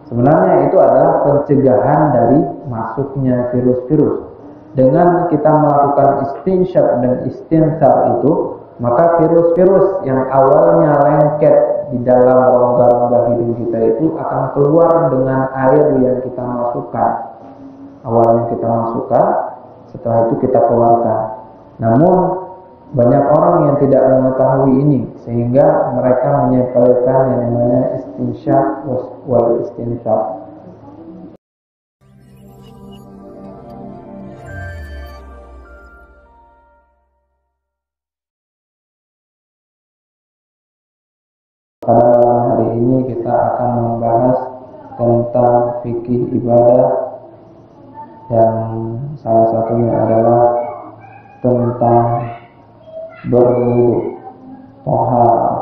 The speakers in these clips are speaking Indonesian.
Sebenarnya itu adalah pencegahan dari masuknya virus-virus. Dengan kita melakukan istinsyaq dan istinsar itu, maka virus-virus yang awalnya lengket di dalam rongga-rongga hidung kita itu akan keluar dengan air yang kita masukkan. Awalnya kita masukkan, setelah itu kita keluarkan. Namun banyak orang yang tidak mengetahui ini, sehingga mereka menyepelekan yang namanya istinsyaq wal istinsar. Pada malam hari ini kita akan membahas tentang fikih ibadah, yang salah satunya adalah tentang berwudu, taharah.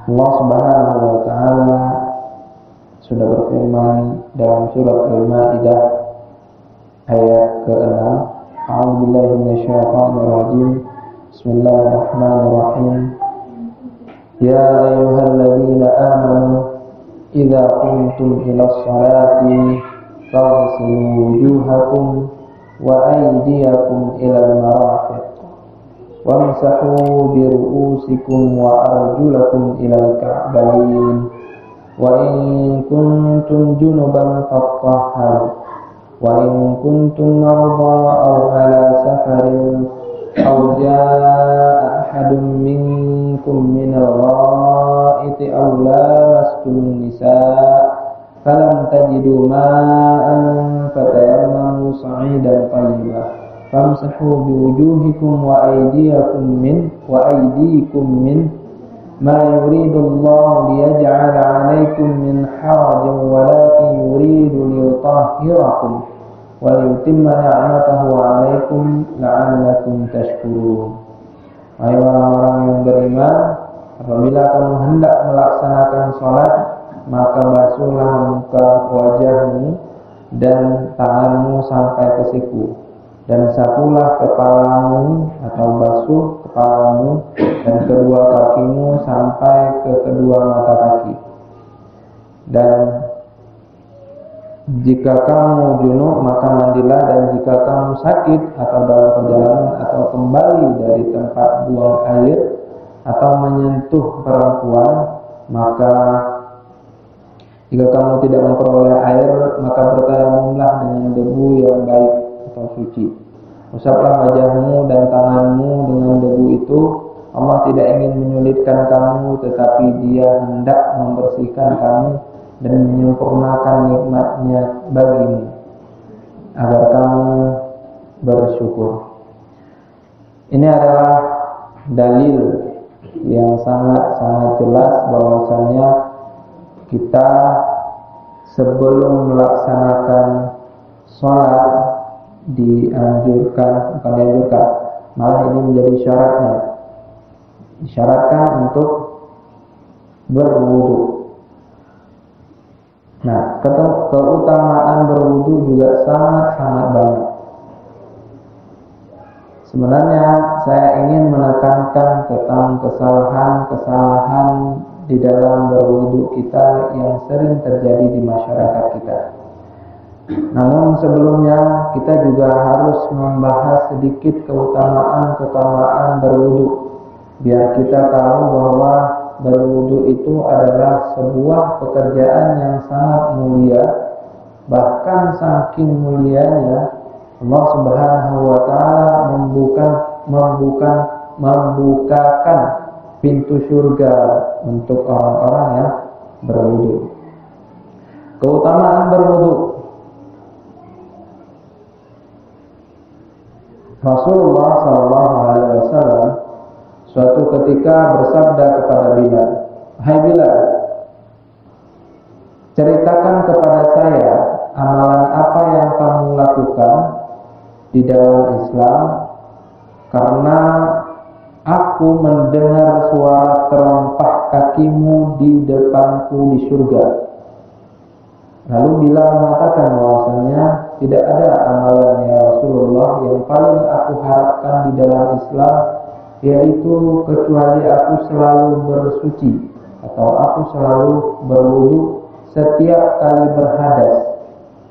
Allah Subhanahu wa taala sudah berfirman dalam surat Al-Maidah ayat ke-6, A'udzubillahi minasyaitonir rajim. Bismillahirrahmanirrahim. Ya ayyuhalladzina amanu idza qumtum ilas salati faghsilu wujuhakum wa aydiyakum ilal marafiq wamsahu bi ru'usikum wa arjulakum ilal ka'bayn wa in kuntum junuban fattahharu wa in kuntum marda aw ala safarin aw jaa ahadun minkum minal gha'iti aw lamastumun nisaa falam tajidu ma'an fatayammamu sa'idan tayyiban famsahu biwujuhikum wa aydikum min ma yuridullahu liyaj'ala 'alaykum min harajin walakin yuridu liyutahhirakum wa liyutimma ni'matahu 'alaykum la'allakum tashkurun. Hai orang-orang yang beriman, apabila kamu hendak melaksanakan salat, maka basuhlah muka wajahmu dan tanganmu sampai ke siku, dan sapulah kepalamu atau basuh kepalamu dan kedua kakimu sampai ke kedua mata kaki. Dan jika kamu junub maka mandilah, dan jika kamu sakit atau dalam perjalanan atau kembali dari tempat buang air atau menyentuh perempuan, maka jika kamu tidak memperoleh air, maka bertayamumlah dengan debu yang baik atau suci. Usaplah wajahmu dan tanganmu dengan debu itu. Allah tidak ingin menyulitkan kamu, tetapi Dia hendak membersihkan kamu dan menyempurnakan nikmat-Nya bagimu, agar kamu bersyukur. Ini adalah dalil yang sangat-sangat jelas bahwasannya kita sebelum melaksanakan sholat malah ini menjadi syaratnya, disyaratkan untuk berwudu. Nah, keutamaan berwudu juga sangat-sangat banyak. Sebenarnya saya ingin menekankan tentang kesalahan-kesalahan di dalam berwudu kita yang sering terjadi di masyarakat kita. Namun sebelumnya kita juga harus membahas sedikit keutamaan berwudu, biar kita tahu bahwa berwudu itu adalah sebuah pekerjaan yang sangat mulia. Bahkan saking mulianya, Allah Subhanahu wa taala membukakan pintu surga untuk orang-orang yang berwudu. Keutamaan berwudu. Rasulullah SAW suatu ketika bersabda kepada Bilal, "Hai Bilal, ceritakan kepada saya amalan apa yang kamu lakukan di dalam Islam, karena aku mendengar suara terompah kakimu di depanku di surga." Lalu Bilal mengatakan bahwasanya tidak ada amalan ya Rasulullah yang paling aku harapkan di dalam Islam, yaitu kecuali aku selalu bersuci atau aku selalu berwudu setiap kali berhadas.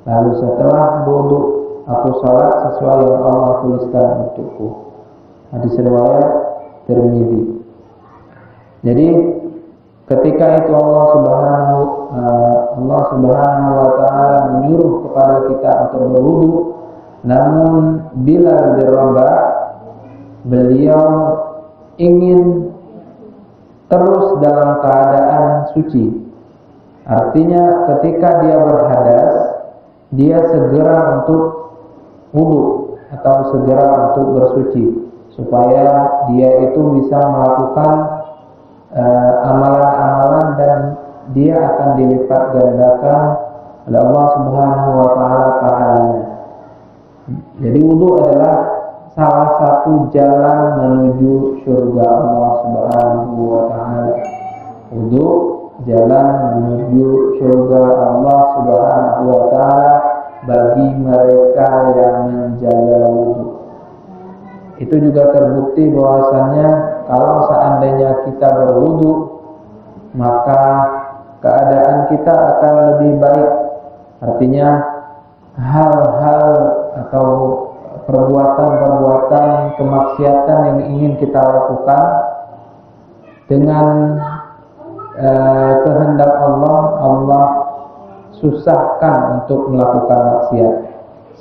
Lalu setelah wudu, aku salat sesuai yang Allah tuliskan untukku. Hadis riwayat Tirmidzi. Jadi ketika itu Allah Subhanahu wa taala menyuruh kepada kita untuk berwudu, namun Bilal bin Rabah beliau ingin terus dalam keadaan suci. Artinya ketika dia berhadas, dia segera untuk wudu atau segera untuk bersuci supaya dia itu bisa melakukan amalan-amalan dan dia akan dilipat gandakan oleh Allah Subhanahu wa taala pahalanya. Jadi wudu adalah salah satu jalan menuju surga Allah Subhanahu wa taala. Wudu jalan menuju surga Allah Subhanahu wa taala bagi mereka yang menjaga wudu. Itu juga terbukti bahwasannya kalau seandainya kita berwudu, maka keadaan kita akan lebih baik. Artinya hal-hal atau perbuatan-perbuatan kemaksiatan yang ingin kita lakukan dengan kehendak Allah susahkan untuk melakukan maksiat,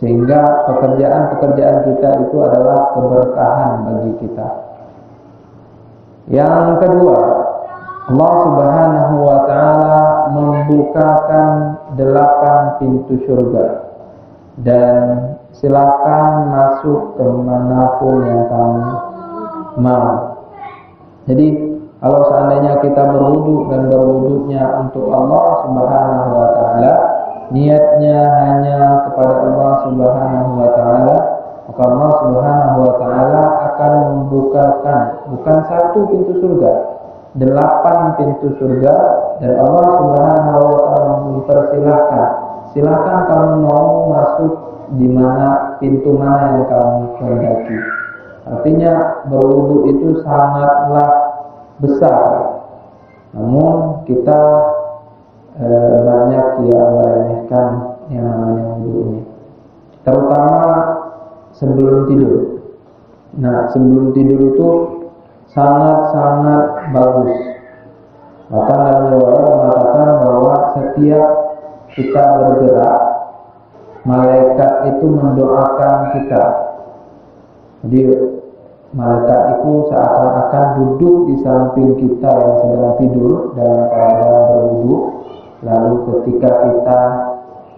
sehingga pekerjaan-pekerjaan kita itu adalah keberkahan bagi kita. Yang kedua, Allah Subhanahu wa taala membukakan 8 pintu surga dan silakan masuk ke manapun yang kamu mau. Jadi kalau seandainya kita berwudu dan berwudunya untuk Allah Subhanahu wa taala, niatnya hanya kepada Allah Subhanahu wa taala, maka Allah Subhanahu wa taala akan membukakan bukan 1 pintu surga, 8 pintu surga, dan Allah Subhanahu wa taala mempersilahkan, silakan kamu mau masuk di mana, pintu mana yang kamu kehendaki. Artinya berwudu itu sangatlah besar, namun kita banyak yang meremehkan yang namanya wudu ini, terutama sebelum tidur. Nah, sebelum tidur itu sangat-sangat bagus. Bahkan dalam riwayat mengatakan bahwa setiap kita bergerak, malaikat itu mendoakan kita. Jadi malaikat itu seakan-akan duduk di samping kita yang sedang tidur dalam keadaan berwudu. Lalu ketika kita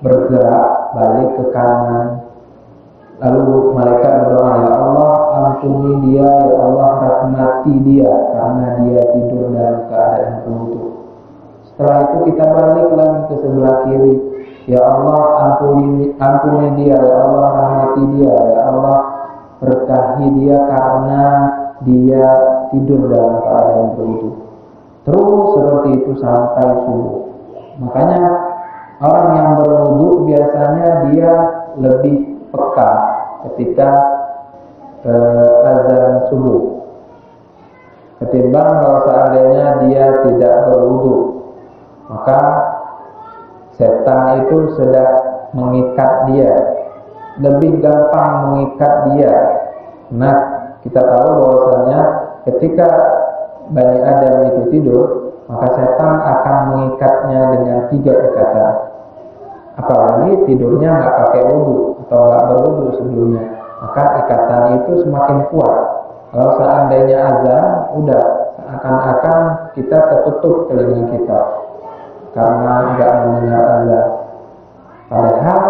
bergerak balik ke kanan, lalu malaikat berdoa, ya Allah ampuni dia, ya Allah rahmati dia karena dia tidur dalam keadaan berwudu. Setelah itu kita balik lagi ke sebelah kiri, ya Allah ampuni dia, ya Allah rahmati dia, ya Allah berkahi dia karena dia tidur dalam keadaan berwudu. Terus seperti itu sampai subuh. Makanya orang yang berwudu biasanya dia lebih peka ketika azan subuh ketimbang kalau seandainya dia tidak berwudu. Maka setan itu sudah mengikat dia, lebih gampang mengikat dia. Nah, kita tahu bahwasanya ketika Bani Adam itu tidur, maka setan akan mengikatnya dengan 3 ikatan. Apalagi tidurnya nggak pakai wudu atau nggak berwudu sebelumnya, maka ikatan itu semakin kuat. Kalau seandainya azan, udah seakan-akan kita ketutup telinga kita karena nggak mendengar azan. Padahal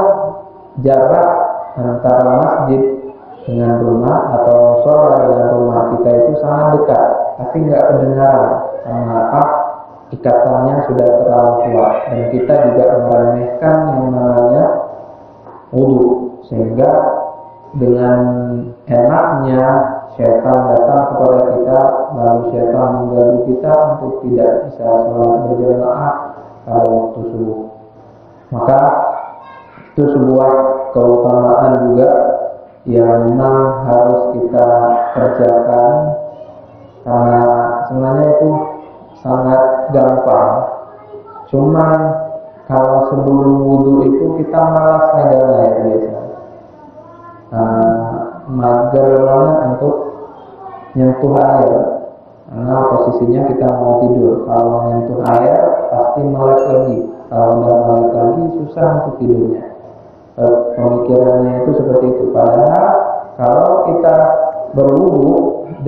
jarak antara masjid dengan rumah atau musola dengan rumah kita itu sangat dekat, tapi nggak kedengaran. Karena apa? Ikatannya sudah terlalu kuat, dan kita juga meremehkan yang namanya wudu, sehingga dengan enaknya syaitan datang kepada kita, lalu syaitan mengganggu kita untuk tidak bisa sholat berjamaah pada waktu subuh. Maka itu sebuah keutamaan juga yang memang harus kita kerjakan, karena sebenarnya itu sangat gampang. Cuma kalau sebelum wudhu itu kita malas megang air biasa, mager banget untuk nyentuh air, karena posisinya kita mau tidur. Kalau nyentuh air pasti melek lagi, kalau udah melek lagi susah untuk tidurnya. Pemikirannya itu seperti itu. Padahal kalau kita berwudu,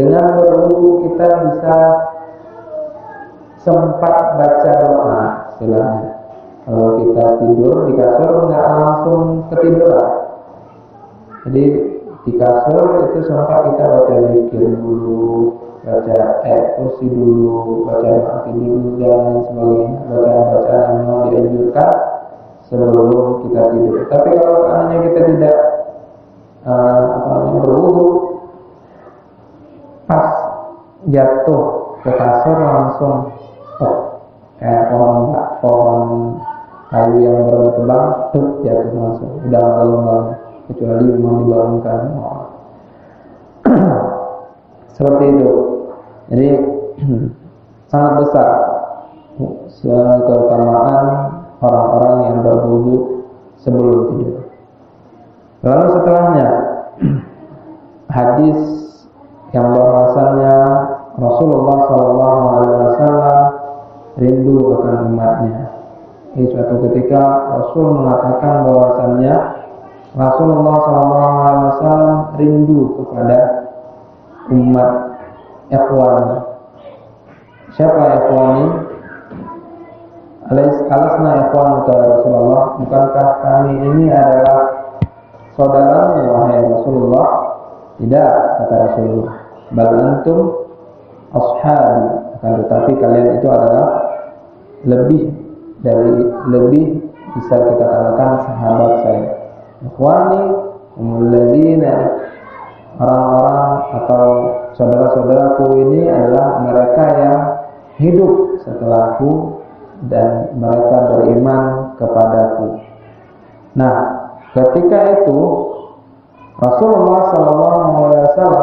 dengan berwudu kita bisa sempat baca doa istilahnya. Kalau kita tidur di kasur nggak langsung ketiduran, jadi di kasur itu sempat kita baca zikir dulu, baca kursi dulu, baca doa tidur dulu dan lain sebagainya, bacaan-bacaan yang memang dianjurkan sebelum kita tidur. Tapi kalau seandainya kita tidak berwudu, pas jatuh ke kasur langsung kayak pohon kayu yang berkembang jatuh langsung, udah bangun-bangun, kecuali memang dibangunkan. Seperti itu. Jadi sangat besar keutamaan orang-orang yang berwudu sebelum tidur. Lalu setelahnya hadis yang bahwasannya Rasulullah SAW rindu akan umatnya. Di suatu ketika Rasul mengatakan bahwasannya Rasulullah SAW rindu kepada umat ikhwani. Siapa ikhwani? Alasna ikhwan ya Rasulullah, bukankah kami ini adalah saudaramu wahai Rasulullah? Tidak, kata Rasulullah. Bal antum ashabi, akan tetapi kalian itu adalah lebih bisa kita katakan sahabat saya. Ikhwani umulladina, orang-orang atau saudara-saudaraku ini adalah mereka yang hidup setelahku dan mereka beriman kepadaku. Nah, ketika itu Rasulullah SAW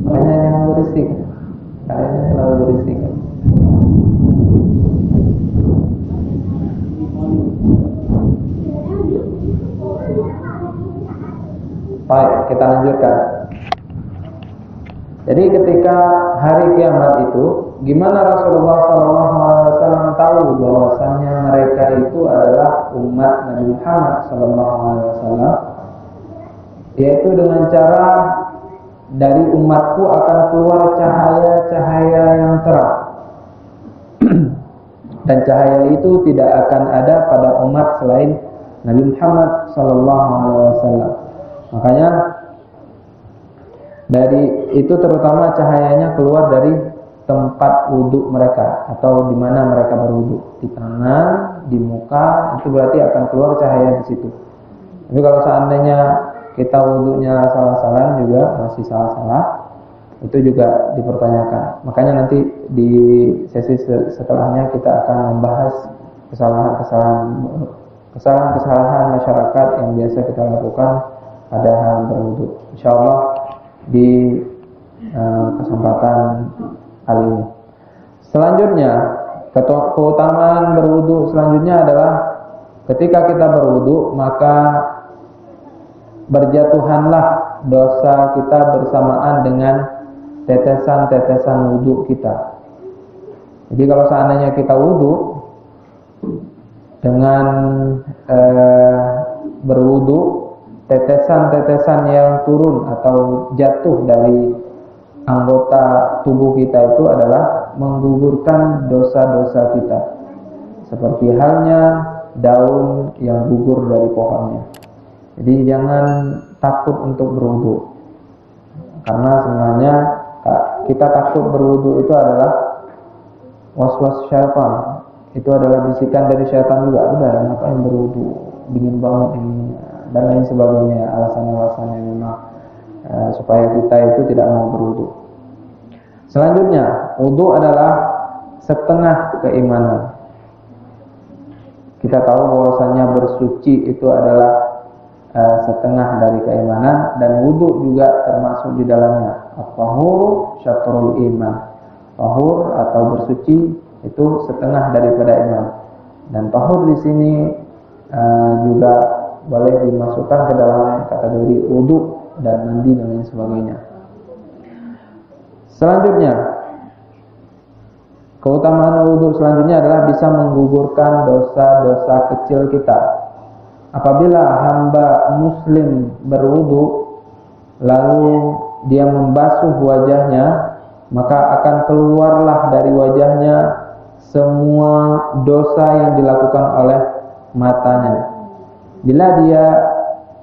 makanya jangan berisik, kalian terlalu berisik. Baik, kita lanjutkan. Jadi ketika hari kiamat itu, gimana Rasulullah SAW tahu bahwasannya mereka itu adalah umat Nabi Muhammad SAW? Yaitu dengan cara dari umatku akan keluar cahaya-cahaya yang terang. Dan cahaya itu tidak akan ada pada umat selain Nabi Muhammad SAW. Makanya dari itu terutama cahayanya keluar dari tempat wudhu mereka atau di mana mereka berwudhu, di tangan, di muka, itu berarti akan keluar cahaya di situ. Tapi kalau seandainya kita wudhunya salah-salah juga masih salah-salah, itu juga dipertanyakan. Makanya nanti di sesi setelahnya kita akan membahas kesalahan masyarakat yang biasa kita lakukan pada hal berwudhu. Insyaallah di kesempatan kali ini. Selanjutnya, keutamaan berwudhu selanjutnya adalah ketika kita berwudhu maka berjatuhanlah dosa kita bersamaan dengan tetesan-tetesan wudhu kita. Jadi kalau seandainya kita wudhu dengan berwudhu, tetesan-tetesan yang turun atau jatuh dari anggota tubuh kita itu adalah menggugurkan dosa-dosa kita, seperti halnya daun yang gugur dari pohonnya. Jadi jangan takut untuk berwudu, karena sebenarnya kita takut berwudu itu adalah waswas syaitan, itu adalah bisikan dari syaitan juga. Udah, ngapain berwudu, dingin banget ini, dan lain sebagainya, alasan-alasan yang memang supaya kita itu tidak mau berwudu. Selanjutnya, wudu adalah setengah keimanan. Kita tahu bahwasanya bersuci itu adalah setengah dari keimanan, dan wudu juga termasuk di dalamnya. At-tahuru syatrul iman. Tahur atau bersuci itu setengah daripada iman. Dan tahur di sini juga boleh dimasukkan ke dalam kategori wudu dan mandi dan lain sebagainya. Selanjutnya, keutamaan wudu selanjutnya adalah bisa menggugurkan dosa-dosa kecil kita. Apabila hamba muslim berwudu lalu dia membasuh wajahnya, maka akan keluarlah dari wajahnya semua dosa yang dilakukan oleh matanya. Bila dia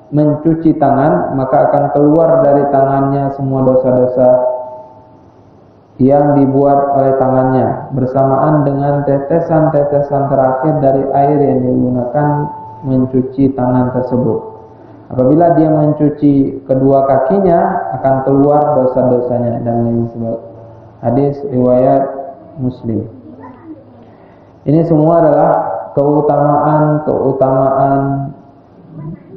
mencuci tangan, maka akan keluar dari tangannya semua dosa-dosa yang dibuat oleh tangannya, bersamaan dengan tetesan-tetesan terakhir dari air yang digunakan mencuci tangan tersebut. Apabila dia mencuci kedua kakinya, akan keluar dosa-dosanya dan lain sebagainya. Hadis riwayat Muslim. Ini semua adalah keutamaan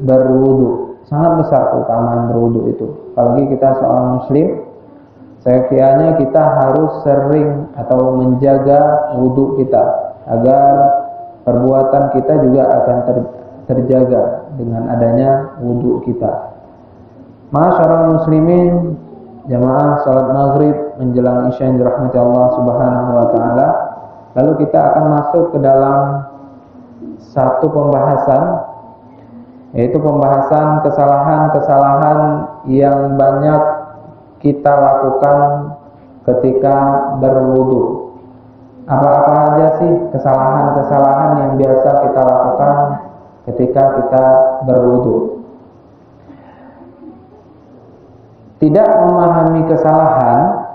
berwudu. Sangat besar keutamaan berwudu itu. Apalagi kita seorang muslim, saya kiranya kita harus sering atau menjaga wudu kita agar perbuatan kita juga akan terjaga dengan adanya wudu kita. Ma'asyiral muslimin, jamaah salat maghrib menjelang isya yang dirahmati Allah Subhanahu wa taala. Lalu kita akan masuk ke dalam satu pembahasan, yaitu pembahasan kesalahan-kesalahan yang banyak kita lakukan ketika berwudu. Apa-apa aja sih kesalahan-kesalahan yang biasa kita lakukan ketika kita berwudu? Tidak memahami kesalahan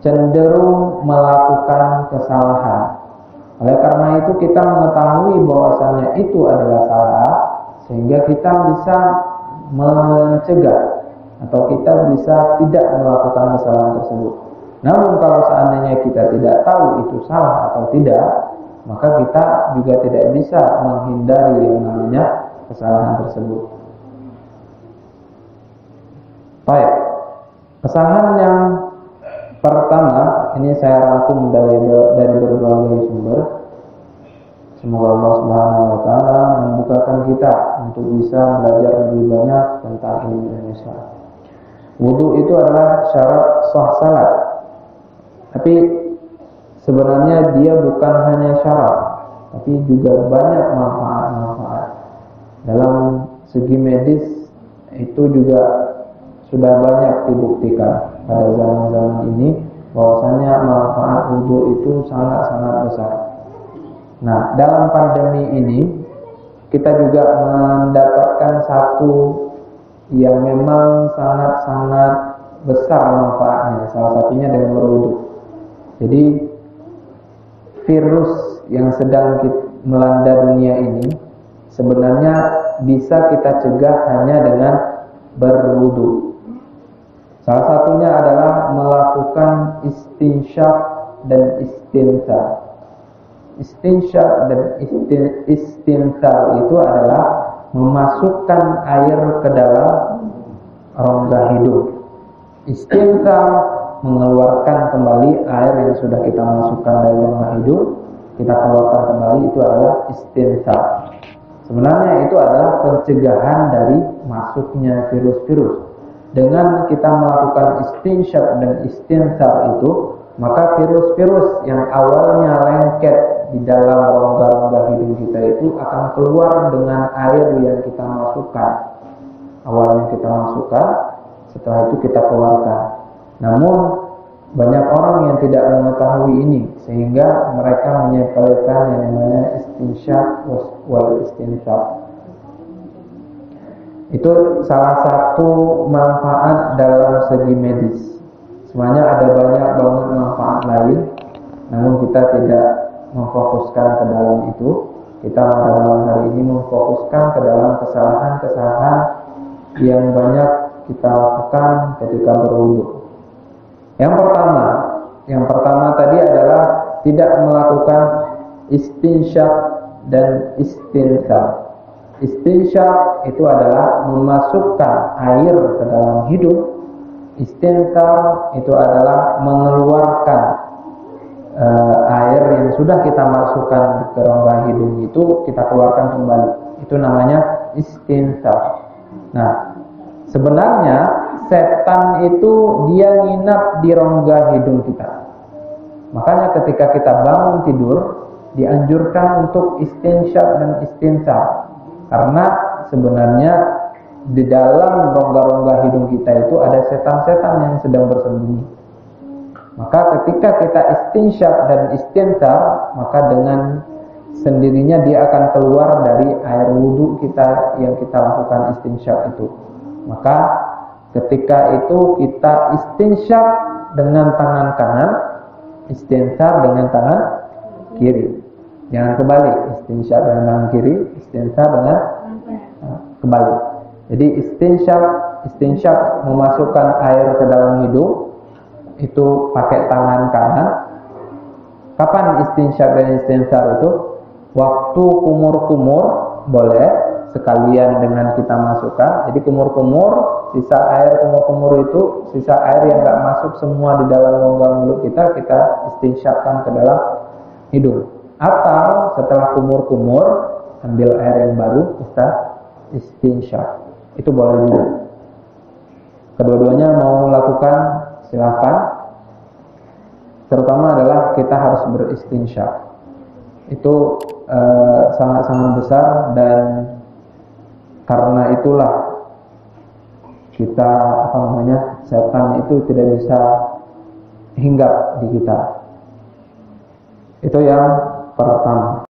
cenderung melakukan kesalahan. Oleh karena itu kita mengetahui bahwasannya itu adalah salah, sehingga kita bisa mencegah atau kita bisa tidak melakukan kesalahan tersebut. Namun kalau seandainya kita tidak tahu itu salah atau tidak, maka kita juga tidak bisa menghindari yang namanya kesalahan tersebut. Baik, kesalahan yang pertama ini saya rangkum dari berbagai sumber. Semoga Allah Subhanahu wa taala membukakan kita untuk bisa belajar lebih banyak tentang ilmu Islam. Wudu itu adalah syarat sah salat. Tapi sebenarnya dia bukan hanya syarat, tapi juga banyak manfaat-manfaat. Dalam segi medis itu juga sudah banyak dibuktikan pada zaman-zaman ini bahwasanya manfaat wudu itu sangat-sangat besar. Nah, dalam pandemi ini kita juga mendapatkan satu yang memang sangat-sangat besar manfaatnya. Salah satunya dengan berwudu. Jadi virus yang sedang melanda dunia ini sebenarnya bisa kita cegah hanya dengan berwudu. Salah satunya adalah melakukan istinsyak dan istinthar. Istinsyak dan istinthar itu adalah memasukkan air ke dalam rongga hidung. Istinthar mengeluarkan kembali air yang sudah kita masukkan dari rongga hidung, kita keluarkan kembali, itu adalah istinthar. Sebenarnya itu adalah pencegahan dari masuknya virus-virus. Dengan kita melakukan istinsyak dan istinthar itu, maka virus-virus yang awalnya lengket di dalam rongga-rongga hidung kita itu akan keluar dengan air yang kita masukkan. Awalnya kita masukkan, setelah itu kita keluarkan. Namun banyak orang yang tidak mengetahui ini, sehingga mereka menyepelekan yang namanya istinsyak wal istinthar. Itu salah satu manfaat dalam segi medis. Sebenarnya ada banyak banget manfaat lain, namun kita tidak memfokuskan ke dalam itu. Kita pada malam hari ini memfokuskan ke dalam kesalahan-kesalahan yang banyak kita lakukan ketika berwudu. Yang pertama tadi adalah tidak melakukan istinsyak dan istinsyaq. Istinsyaq itu adalah memasukkan air ke dalam hidung. Istinsyaq itu adalah mengeluarkan air yang sudah kita masukkan ke rongga hidung itu kita keluarkan kembali. Itu namanya istinsyaq. Nah, sebenarnya setan itu dia nginap di rongga hidung kita. Makanya ketika kita bangun tidur dianjurkan untuk istinsyaq dan istinsyaq. Karena sebenarnya di dalam rongga-rongga hidung kita itu ada setan-setan yang sedang bersembunyi. Maka ketika kita istinsyaq dan istinsyaq, maka dengan sendirinya dia akan keluar dari air wudhu kita yang kita lakukan istinsyaq itu. Maka ketika itu kita istinsyaq dengan tangan kanan, istinsyaq dengan tangan kiri. Jangan kebalik, istinsyaq dengan tangan kiri, istinsyaq dengan kebalik. Jadi istinsyaq memasukkan air ke dalam hidung itu pakai tangan kanan. Kapan istinsyaq dan istinsyaq itu? Waktu kumur-kumur boleh sekalian dengan kita masukkan. Jadi kumur-kumur, sisa air kumur-kumur itu sisa air yang enggak masuk semua di dalam rongga mulut kita istinsyaqkan ke dalam hidung. Atau setelah kumur-kumur ambil air yang baru kita istinsyaq. Itu boleh juga. Kedua-duanya mau lakukan silakan. Terutama adalah kita harus beristinsyaq. Itu sangat-sangat besar, dan karena itulah kita setan itu tidak bisa hinggap di kita. Itu yang pertama.